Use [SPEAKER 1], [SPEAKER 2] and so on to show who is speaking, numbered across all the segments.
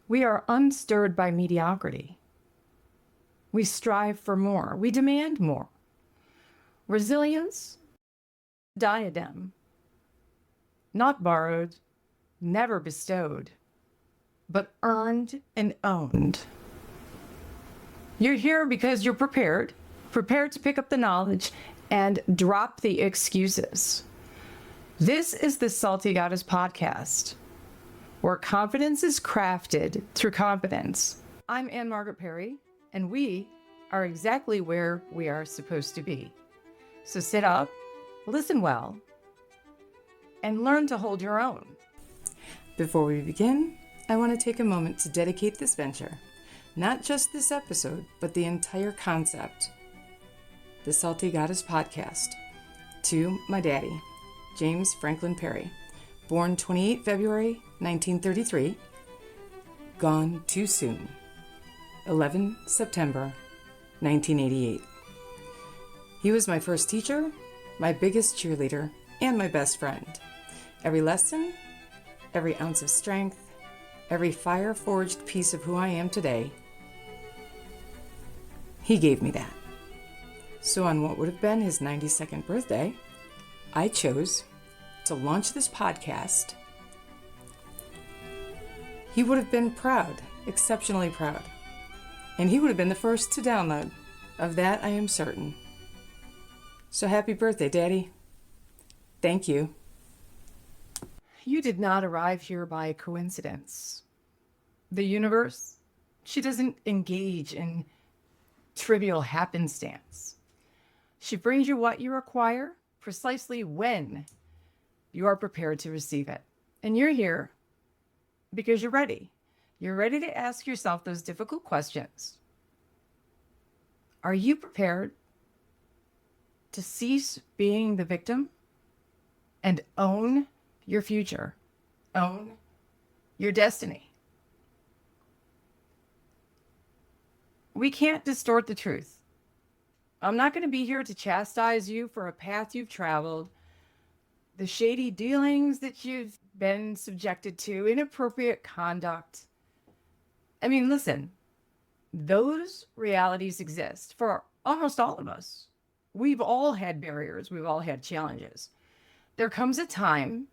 [SPEAKER 1] We are unstirred by mediocrity. We strive for more. We demand more. Resilience, diadem, not borrowed, never bestowed, but earned and owned. You're here because you're prepared to pick up the knowledge and drop the excuses. This is the Salty Goddess podcast, where confidence is crafted through competence. I'm Margaret Perry, and we are exactly where we are supposed to be. So sit up, listen well, and learn to hold your own. Before we begin, I want to take a moment to dedicate this venture, not just this episode, but the entire concept, the Salty Goddess podcast, to my daddy, James Franklin Perry, born 28 February 1933, gone too soon, 11 September 1988. He was my first teacher, my biggest cheerleader, and my best friend. Every lesson, every ounce of strength, every fire-forged piece of who I am today, he gave me that. So on what would have been his 92nd birthday, I chose to launch this podcast. He would have been proud, exceptionally proud. And he would have been the first to download. Of that, I am certain. So happy birthday, Daddy. Thank you. You did not arrive here by coincidence. The universe, she doesn't engage in trivial happenstance. She brings you what you require precisely when you are prepared to receive it. And you're here because you're ready. You're ready to ask yourself those difficult questions. Are you prepared to cease being the victim and own your future, own your destiny? We can't distort the truth. I'm not going to be here to chastise you for a path you've traveled, the shady dealings that you've been subjected to, inappropriate conduct. I mean, listen, those realities exist for almost all of us. We've all had barriers. We've all had challenges. There comes a time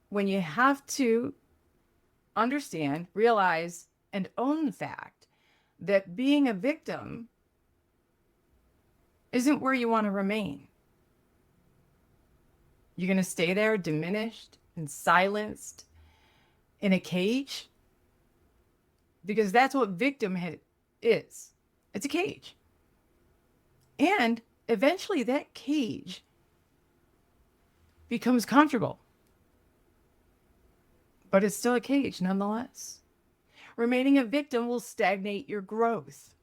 [SPEAKER 1] when you have to understand, realize, and own the fact that being a victim isn't where you want to remain. You're going to stay there diminished and silenced in a cage, because that's what victimhood is. It's a cage. And eventually that cage becomes comfortable, but it's still a cage nonetheless. Remaining a victim will stagnate your growth.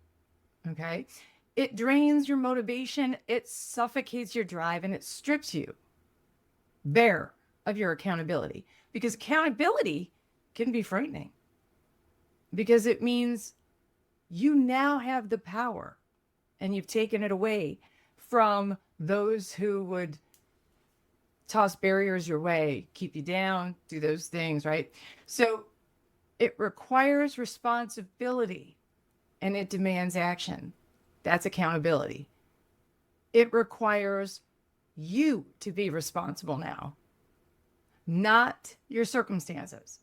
[SPEAKER 1] Okay? It drains your motivation, it suffocates your drive, and it strips you bare of your accountability. Because accountability can be frightening. Because it means you now have the power and you've taken it away from those who would toss barriers your way, keep you down, do those things, right? So it requires responsibility and it demands action. That's accountability. It requires you to be responsible now, not your circumstances.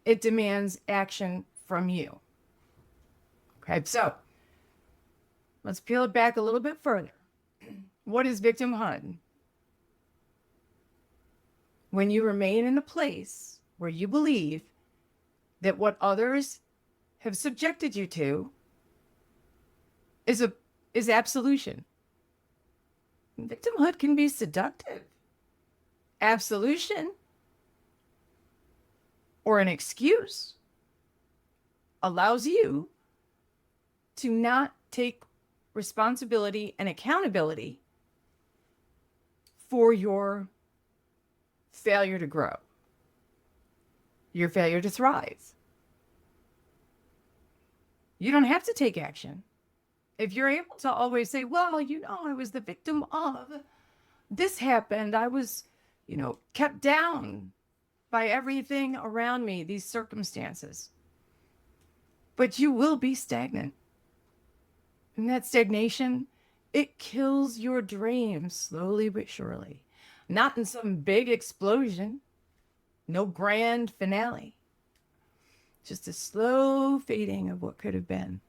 [SPEAKER 1] It demands action from you. Okay, so let's peel it back a little bit further. What is victimhood? When you remain in a place where you believe that what others have subjected you to is absolution. Victimhood can be seductive. Absolution, or an excuse, allows you to not take responsibility and accountability for your failure to grow, your failure to thrive. You don't have to take action. If you're able to always say, well, I was the victim of this happened. I was, kept down by everything around me, these circumstances. but you will be stagnant. And that stagnation, it kills your dreams slowly but surely. Not in some big explosion, no grand finale. Just a slow fading of what could have been.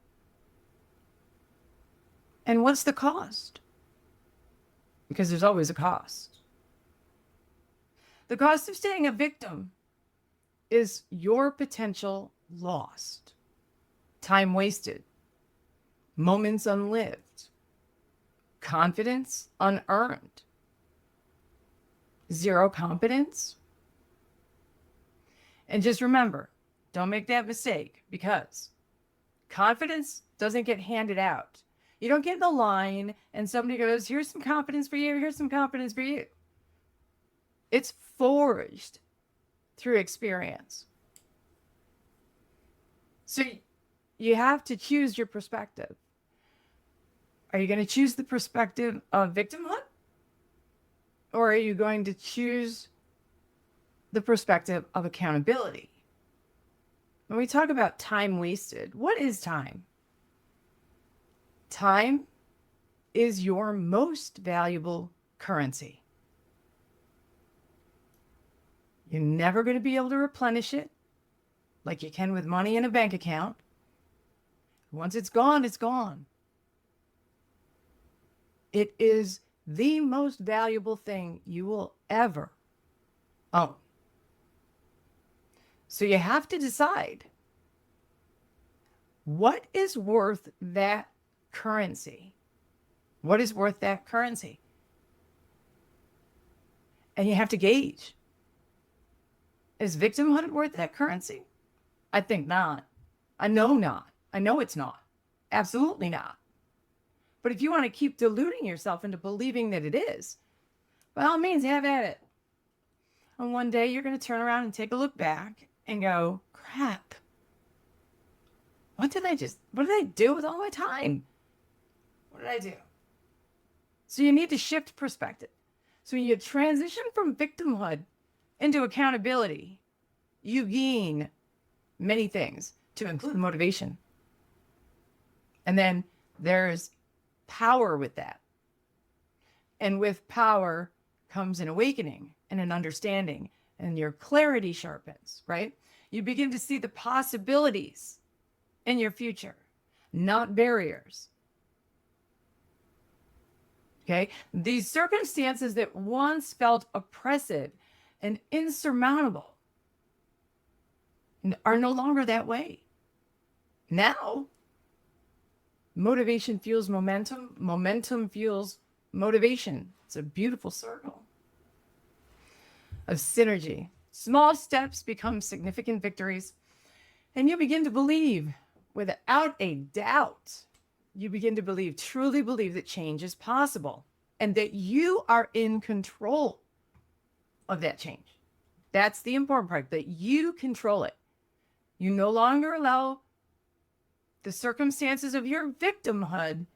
[SPEAKER 1] And what's the cost? Because there's always a cost. The cost of staying a victim is your potential lost, time wasted, moments unlived, confidence unearned, zero competence. And just remember, don't make that mistake, because confidence doesn't get handed out. You don't get in the line and somebody goes, here's some confidence for you, here's some confidence for you. It's forged through experience. So you have to choose your perspective. Are you going to choose the perspective of victimhood? Or are you going to choose the perspective of accountability? When we talk about time wasted, what is time? Time is your most valuable currency. You're never going to be able to replenish it like you can with money in a bank account. Once it's gone, it's gone. It is the most valuable thing you will ever own. So you have to decide, what is worth that currency? What is worth that currency? And you have to gauge, is victimhood worth that currency? I think not. I know not. I know it's not. Absolutely not. But if you want to keep deluding yourself into believing that it is, by all means, have at it. And one day you're going to turn around and take a look back and go, crap. What did I do with all my time? What did I do? So you need to shift perspective. So when you transition from victimhood into accountability, you gain many things, to include motivation. And then there's power with that. And with power comes an awakening and an understanding, and your clarity sharpens, right? You begin to see the possibilities in your future, not barriers. Okay? These circumstances that once felt oppressive and insurmountable are no longer that way. Now, motivation fuels momentum, momentum fuels motivation. It's a beautiful circle of synergy. Small steps become significant victories, and you begin to believe, without a doubt, you begin to believe, truly believe, that change is possible and that you are in control of that change. That's the important part, that you control it. You no longer allow the circumstances of your victimhood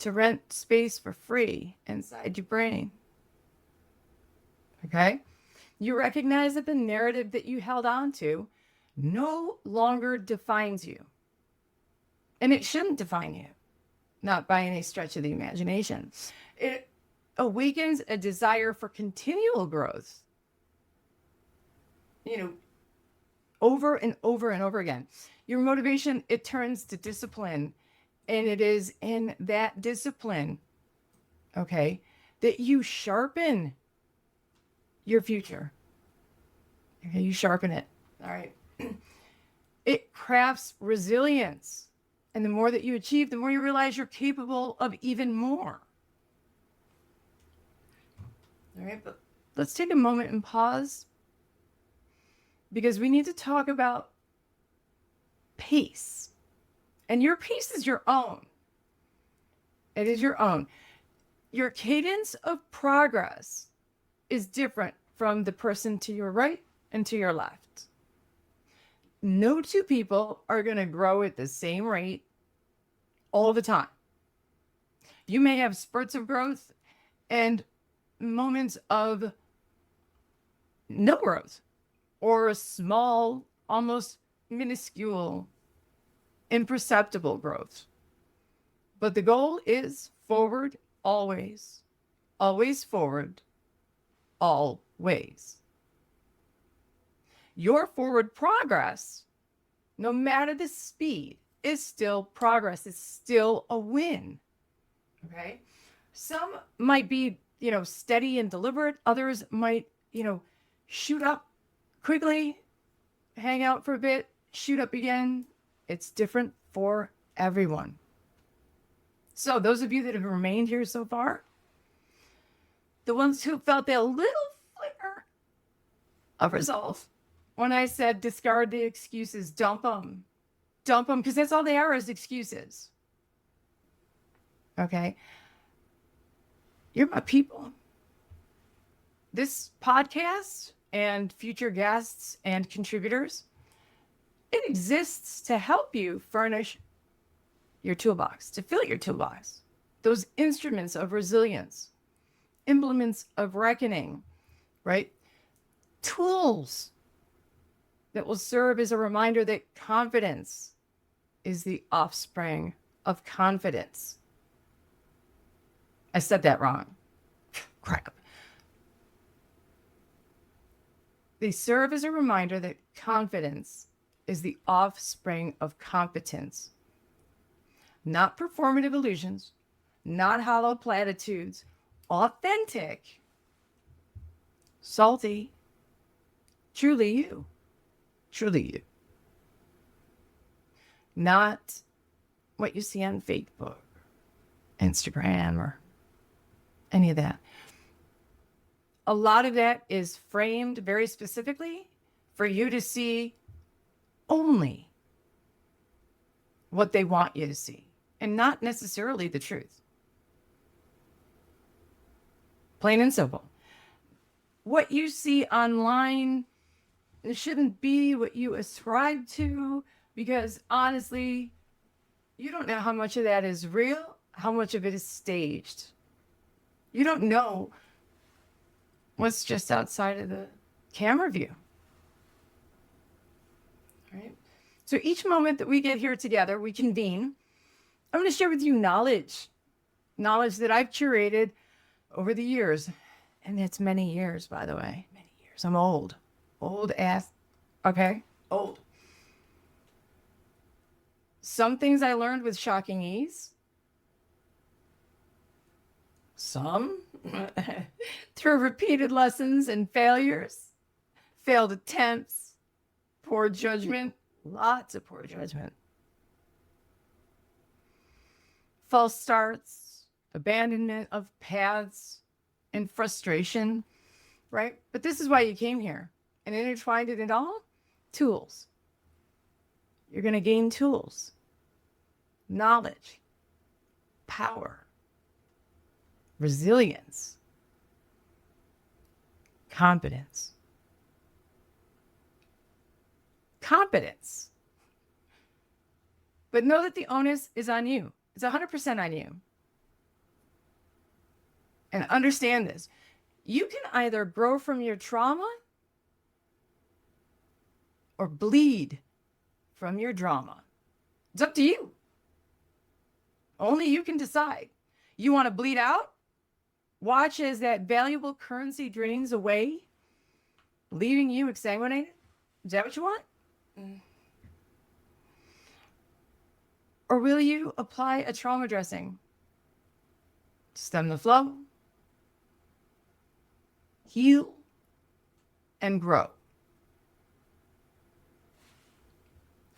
[SPEAKER 1] to rent space for free inside your brain. Okay? You recognize that the narrative that you held on to no longer defines you. And it shouldn't define you, not by any stretch of the imagination. It awakens a desire for continual growth. Over and over and over again. Your motivation, it turns to discipline. And it is in that discipline, okay, that you sharpen your future. Okay, you sharpen it. All right. It crafts resilience. And the more that you achieve, the more you realize you're capable of even more. All right, but let's take a moment and pause, because we need to talk about pace. And your pace is your own. It is your own. Your cadence of progress is different from the person to your right and to your left. No two people are going to grow at the same rate all the time. You may have spurts of growth and moments of no growth, or a small, almost minuscule, imperceptible growth. But the goal is forward always, always forward, always. Your forward progress, no matter the speed, is still progress. It's still a win. Okay. Some might be, steady and deliberate. Others might, shoot up quickly, hang out for a bit, shoot up again. It's different for everyone. So those of you that have remained here so far, the ones who felt that little flicker of resolve, when I said discard the excuses, dump them, because that's all they are, is excuses. Okay. You're my people. This podcast and future guests and contributors, it exists to help you furnish your toolbox, to fill your toolbox. Those instruments of resilience, implements of reckoning, right? Tools that will serve as a reminder that confidence is the offspring of confidence. I said that wrong. Crack. They serve as a reminder that confidence is the offspring of competence. Not performative illusions, not hollow platitudes, authentic, salty, truly you. Truly you. Not what you see on Facebook, Instagram, or any of that. A lot of that is framed very specifically for you to see only what they want you to see, and not necessarily the truth. Plain and simple. What you see online, it shouldn't be what you ascribe to, because honestly, you don't know how much of that is real, how much of it is staged. You don't know what's just outside of the camera view. All right. So each moment that we get here together, we convene. I'm going to share with you knowledge that I've curated over the years. And it's many years, by the way. Many years. I'm old ass. Okay. Old. Some things I learned with shocking ease. Some through repeated lessons and failures, failed attempts, poor judgment, lots of poor judgment, false starts, abandonment of paths, and frustration, right? But this is why you came here, and intertwined it in all tools. You're going to gain tools, knowledge, power, resilience, competence. But know that the onus is on you. It's 100% on you. And understand this. You can either grow from your trauma or bleed from your drama. It's up to you. Only you can decide. You want to bleed out? Watch as that valuable currency drains away, leaving you exsanguinated? Is that what you want? Or will you apply a trauma dressing? Stem the flow, heal, and grow.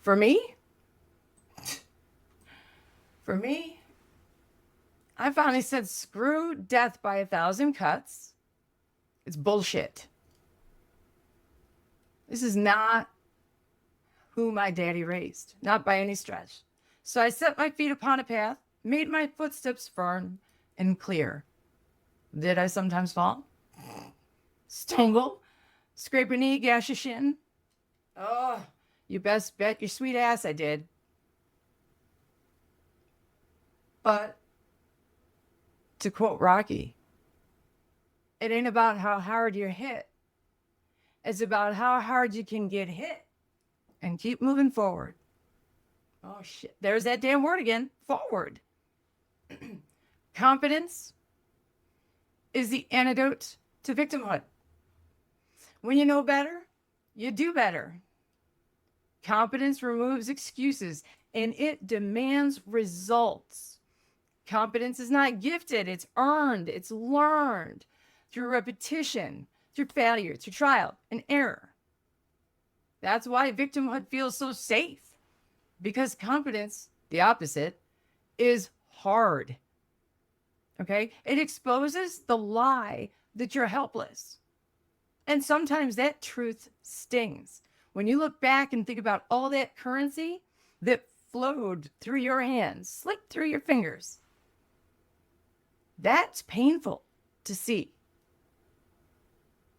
[SPEAKER 1] For me, I finally said, screw death by 1,000 cuts. It's bullshit. This is not who my daddy raised, not by any stretch. So I set my feet upon a path, made my footsteps firm and clear. Did I sometimes fall? Stumble? Scrape a knee, gash a shin? Oh, you best bet your sweet ass I did. But to quote Rocky, it ain't about how hard you're hit. It's about how hard you can get hit and keep moving forward. Oh, shit. There's that damn word again. Forward. Competence is the antidote to victimhood. When you know better, you do better. Competence removes excuses and it demands results. Competence is not gifted, it's earned, it's learned through repetition, through failure, through trial and error. That's why victimhood feels so safe, because competence, the opposite, is hard. Okay? It exposes the lie that you're helpless. And sometimes that truth stings. When you look back and think about all that currency that flowed through your hands, slipped through your fingers, that's painful to see,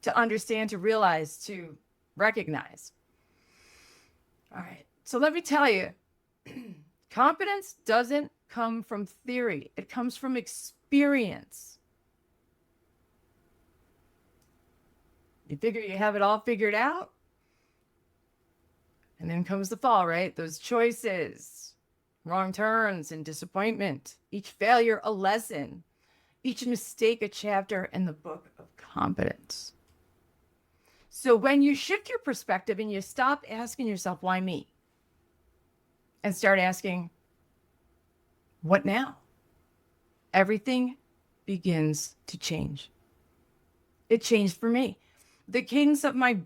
[SPEAKER 1] to understand, to realize, to recognize. All right. So let me tell you, competence doesn't come from theory. It comes from experience. You figure you have it all figured out. And then comes the fall, right? Those choices, wrong turns and disappointment. Each failure, a lesson. Each mistake, a chapter in the book of competence. So when you shift your perspective and you stop asking yourself, why me? And start asking, what now? Everything begins to change. It changed for me. The cadence of my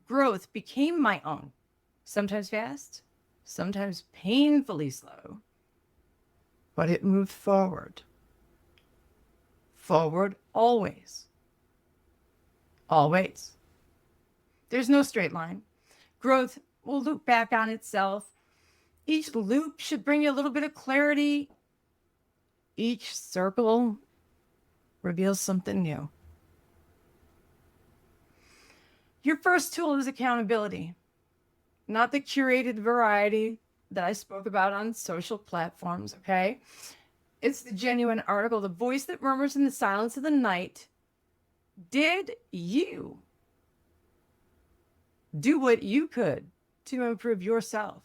[SPEAKER 1] growth became my own. Sometimes fast, sometimes painfully slow, but it moved forward. Forward always. Always. There's no straight line. Growth will loop back on itself. Each loop should bring you a little bit of clarity. Each circle reveals something new. Your first tool is accountability, not the curated variety that I spoke about on social platforms, okay? It's the genuine article, the voice that murmurs in the silence of the night. Did you do what you could to improve yourself?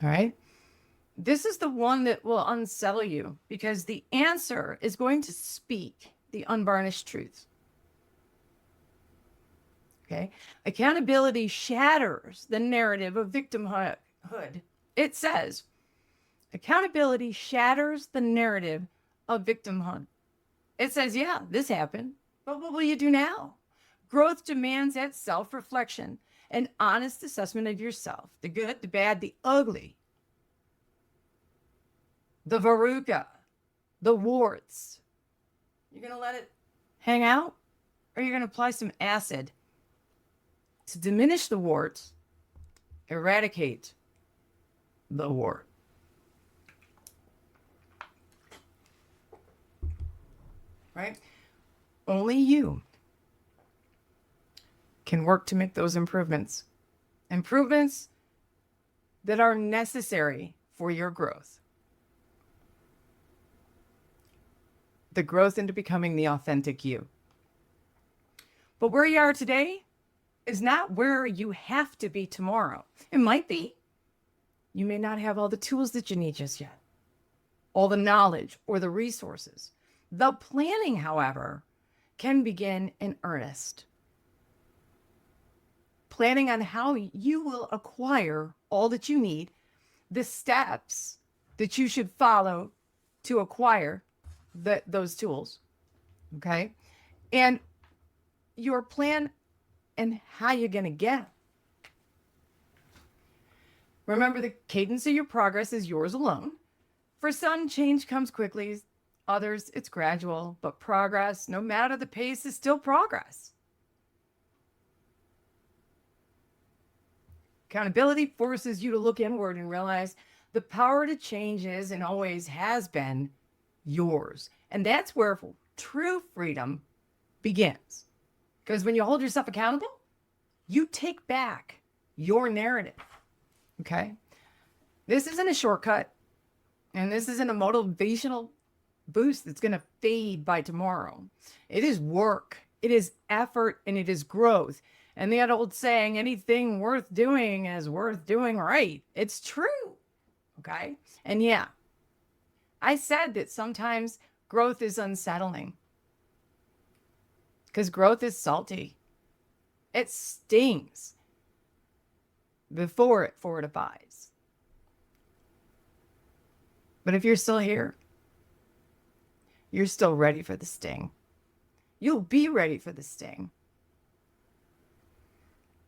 [SPEAKER 1] All right? This is the one that will unsettle you, because the answer is going to speak the unvarnished truth. Okay? Accountability shatters the narrative of victimhood. It says, accountability shatters the narrative of victimhood. It says, yeah, this happened, but what will you do now? Growth demands that self-reflection, an honest assessment of yourself, the good, the bad, the ugly, the verruca, the warts. You're going to let it hang out, or you're going to apply some acid to diminish the warts, eradicate the wart. Right? Only you can work to make those improvements. Improvements that are necessary for your growth. The growth into becoming the authentic you. But where you are today is not where you have to be tomorrow. It might be. You may not have all the tools that you need just yet, all the knowledge or the resources. The planning, however, can begin in earnest. Planning on how you will acquire all that you need, the steps that you should follow to acquire those tools, okay? And your plan and how you're going to get them. Remember, the cadence of your progress is yours alone. For some, change comes quickly. Others, it's gradual, but progress, no matter the pace, is still progress. Accountability forces you to look inward and realize the power to change is and always has been yours. And that's where true freedom begins. Because when you hold yourself accountable, you take back your narrative. Okay? This isn't a shortcut. And this isn't a motivational boost that's going to fade by tomorrow. It is work. It is effort, and it is growth. And the old saying, anything worth doing is worth doing right. It's true. Okay. And yeah, I said that sometimes growth is unsettling because growth is salty. It stings before it fortifies. But if you're still here, you're still ready for the sting. You'll be ready for the sting.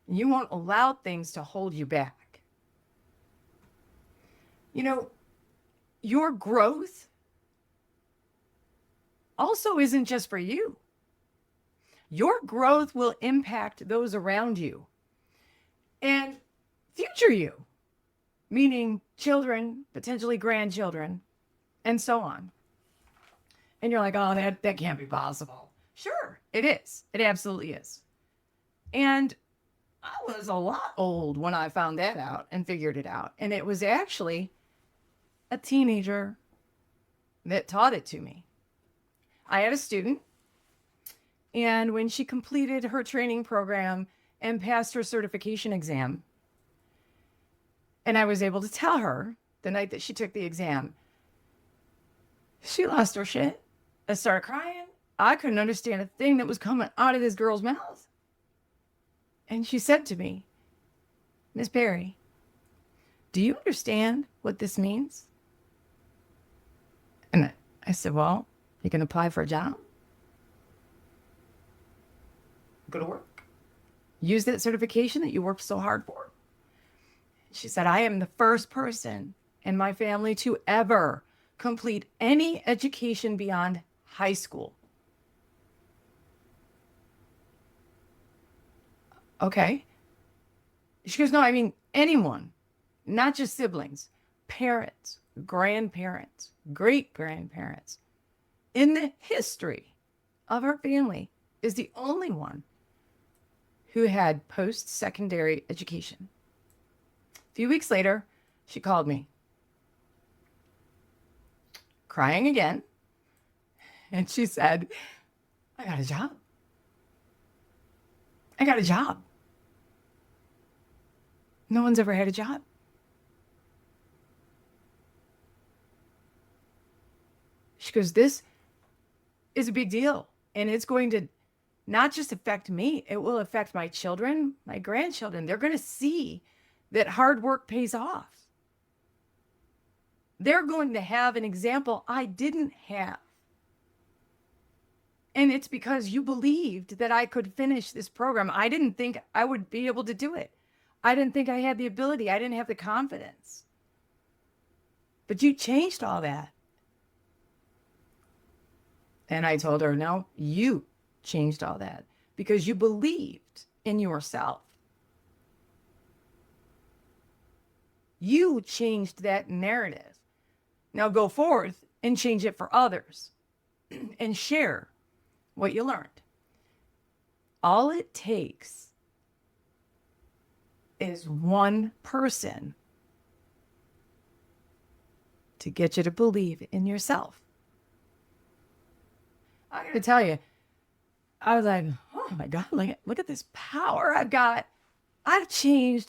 [SPEAKER 1] You won't allow things to hold you back. You know, your growth also isn't just for you. Your growth will impact those around you and future you, meaning children, potentially grandchildren, and so on. And you're like, oh, that can't be possible. Sure, it is. It absolutely is. And I was a lot old when I found that out and figured it out. And it was actually a teenager that taught it to me. I had a student, and when she completed her training program and passed her certification exam, and I was able to tell her the night that she took the exam, she lost her shit. I started crying. I couldn't understand a thing that was coming out of this girl's mouth. And she said to me, Miss Perry, do you understand what this means? And I said, well, you can apply for a job. Go to work. Use that certification that you worked so hard for. She said, I am the first person in my family to ever complete any education beyond high school. Okay. She goes, no, I mean anyone, not just siblings, parents, grandparents, great-grandparents. In the history of her family is the only one who had post-secondary education. A few weeks later, she called me, crying again. And she said, I got a job. I got a job. No one's ever had a job. She goes, this is a big deal. And it's going to not just affect me, it will affect my children, my grandchildren. They're going to see that hard work pays off. They're going to have an example I didn't have. And it's because you believed that I could finish this program. I didn't think I would be able to do it. I didn't think I had the ability. I didn't have the confidence. But you changed all that. And I told her, no, you changed all that because you believed in yourself. You changed that narrative. Now go forth and change it for others and share what you learned. All it takes is one person to get you to believe in yourself. I gotta tell you, I was like, oh my God, look at this power I've got. I'm gonna change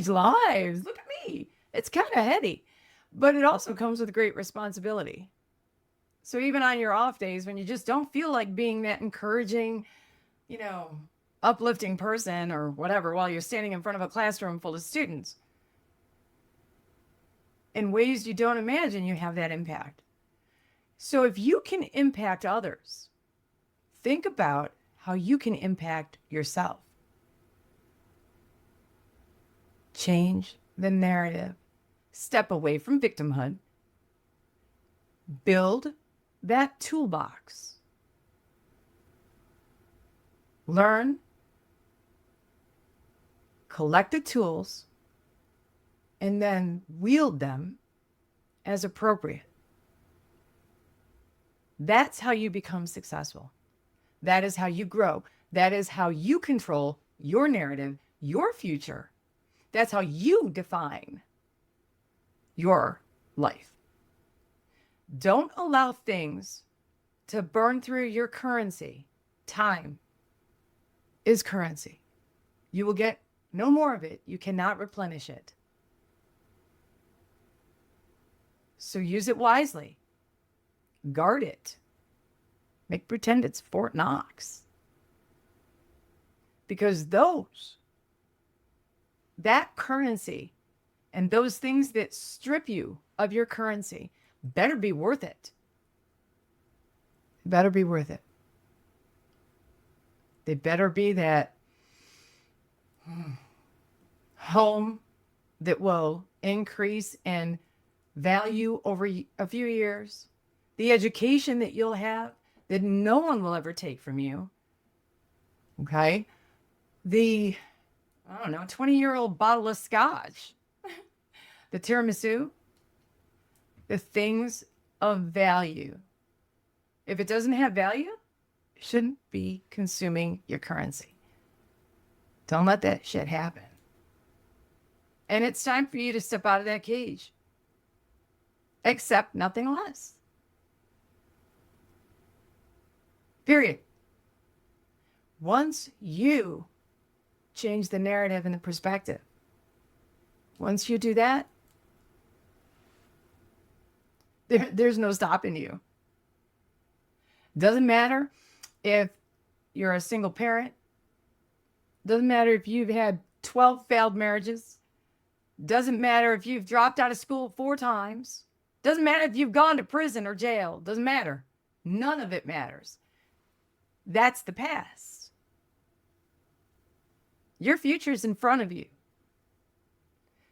[SPEAKER 1] lives. Look at me. It's kind of heady, but it also comes with great responsibility. So even on your off days when you just don't feel like being that encouraging, uplifting person or whatever, while you're standing in front of a classroom full of students, in ways you don't imagine, you have that impact. So if you can impact others, think about how you can impact yourself. Change the narrative. Step away from victimhood. Build that toolbox. Learn. Collect the tools. And then wield them as appropriate. That's how you become successful. That is how you grow. That is how you control your narrative, your future. That's how you define your life. Don't allow things to burn through your currency. Time is currency. You will get no more of it. You cannot replenish it. So use it wisely. Guard it. Make pretend it's Fort Knox. Because that currency and those things that strip you of your currency better be worth it. Better be worth it. They better be that home that will increase in value over a few years. The education that you'll have that no one will ever take from you. Okay? The, 20-year-old bottle of scotch. The tiramisu. The things of value. If it doesn't have value, it shouldn't be consuming your currency. Don't let that shit happen. And it's time for you to step out of that cage. Accept nothing less. Period. Once you change the narrative and the perspective, once you do that, there's no stopping you. Doesn't matter if you're a single parent. Doesn't matter if you've had 12 failed marriages. Doesn't matter if you've dropped out of school 4 times. Doesn't matter if you've gone to prison or jail. Doesn't matter. None of it matters. That's the past. Your future's in front of you.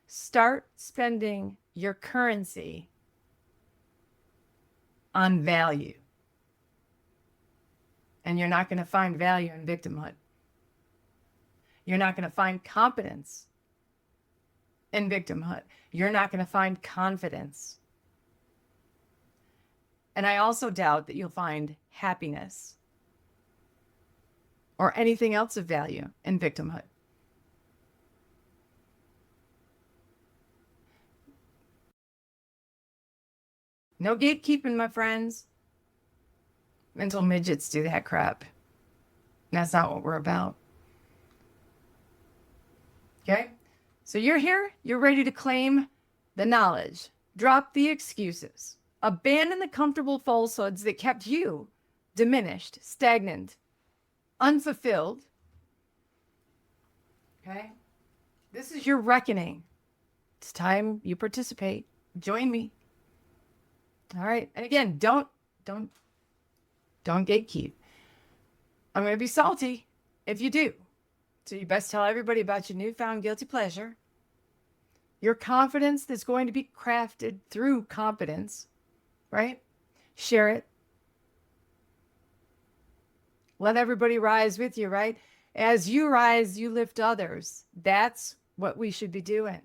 [SPEAKER 1] Start spending your currency on value. And you're not going to find value in victimhood. You're not going to find competence in victimhood. You're not going to find confidence. And I also doubt that you'll find happiness or anything else of value in victimhood. No gatekeeping, my friends. Mental midgets do that crap. That's not what we're about. Okay? So you're here. You're ready to claim the knowledge. Drop the excuses. Abandon the comfortable falsehoods that kept you diminished, stagnant, unfulfilled. Okay? This is your reckoning. It's time you participate. Join me. All right. And again, don't gatekeep. I'm going to be salty if you do. So you best tell everybody about your newfound guilty pleasure. Your confidence that's going to be crafted through competence, right? Share it. Let everybody rise with you, right? As you rise, you lift others. That's what we should be doing.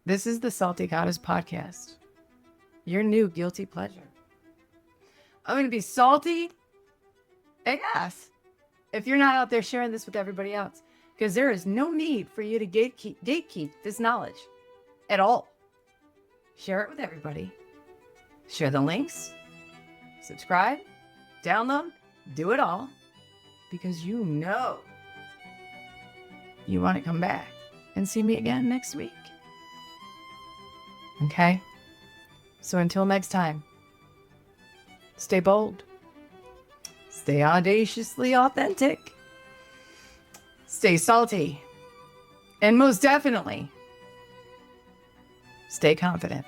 [SPEAKER 1] This is the Salty Goddess Podcast. Your new guilty pleasure. I'm going to be salty, I guess, if you're not out there sharing this with everybody else, because there is no need for you to gatekeep this knowledge at all. Share it with everybody. Share the links, subscribe, download, do it all, because you know you want to come back and see me again next week. Okay? So until next time, stay bold, stay audaciously authentic, stay salty, and most definitely, stay confident.